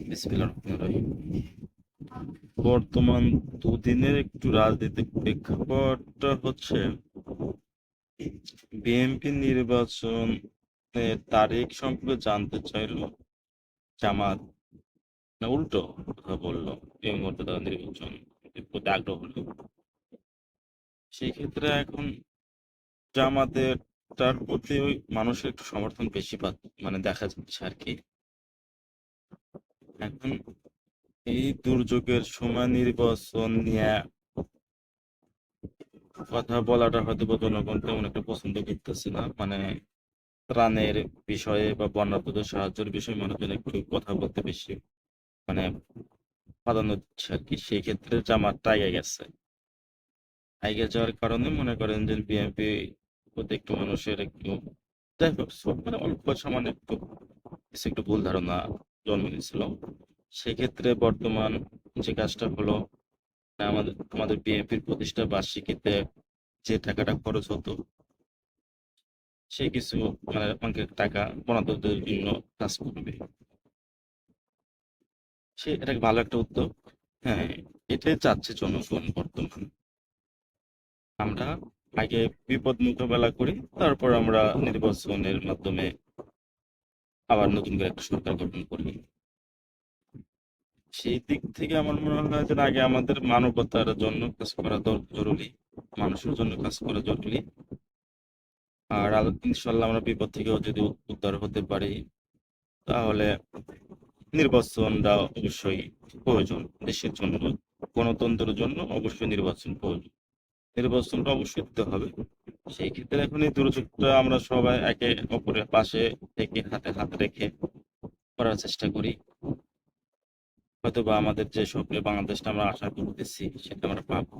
বিসমিল্লাহির রহমানির রহিম। বর্তমান দুদিনের একটু রাজনৈতিক প্রেক্ষাপটটা হচ্ছে বিএনপি নির্বাচনের তারিখ সম্পর্কে জানতে চাইলো জামাত, না উল্টো কথা বললো এই মুহূর্তে তারা নির্বাচন প্রতি আগ্রহ হলো। সেই ক্ষেত্রে এখন জামাতের তার প্রতি ওই মানুষের একটু সমর্থন বেশি মানে দেখা যাচ্ছে আর কি। এখন এই দুর্যোগের সময় নির্বাচন নিয়ে কথা বলাটা হয়তো বা জনগণ তেমন একটা পছন্দ করতেছে না, মানে ত্রাণের বিষয়ে বা বন্যার্তদের সাহায্যের বিষয়ে মানুষজন একটু কথা বলতে বেশি মানে প্রাধান্য দিচ্ছে আর কি। সেই ক্ষেত্রে জামাতটা আগে গেছে, আগে যাওয়ার কারণে মনে করেন যে বিএনপি প্রতি একটু মানুষের একটু যাই হোক মানে অল্প সামান্য একটু কিছু একটু ভুল ধারণা জন্ম নিয়েছিল। সেক্ষেত্রে বর্তমান যে কাজটা হলো, আমাদের আমাদের বিএনপির প্রতিষ্ঠা বার্ষিকীতে যে টাকাটা খরচ হতো সে কিছু মানে অঙ্কের টাকা বরাদ্দের জন্য কাজ করবে। এটা ভালো একটা উদ্যোগ। হ্যাঁ, এটাই চাচ্ছে জনগণ বর্তমান। আমরা আগে বিপদ মোকাবেলা করি, তারপর আমরা নির্বাচনের মাধ্যমে আবার নতুন করে একটা সরকার গঠন করি। সেই দিক থেকে আমার মনে হয় যে আগে আমাদের মানবতার জন্য কাজ করা জরুরি, মানুষের জন্য কাজ করা জরুরি। আর ইনশাল্লাহ আমরা বিপদ থেকেও যদি উদ্ধার হতে পারি, তাহলে নির্বাচনটা অবশ্যই প্রয়োজন দেশের জন্য, গণতন্ত্রের জন্য অবশ্যই নির্বাচন প্রয়োজন। নির্বাচনটা অবশ্যই দিতে হবে। সেই ক্ষেত্রে এখন এই দুর্যোগটা আমরা সবাই একে অপরের পাশে থেকে হাতে হাত রেখে করার চেষ্টা করি, হয়তো বা আমাদের যে স্বপ্নে বাংলাদেশটা আমরা আশা করতেছি সেটা আমরা পাবো।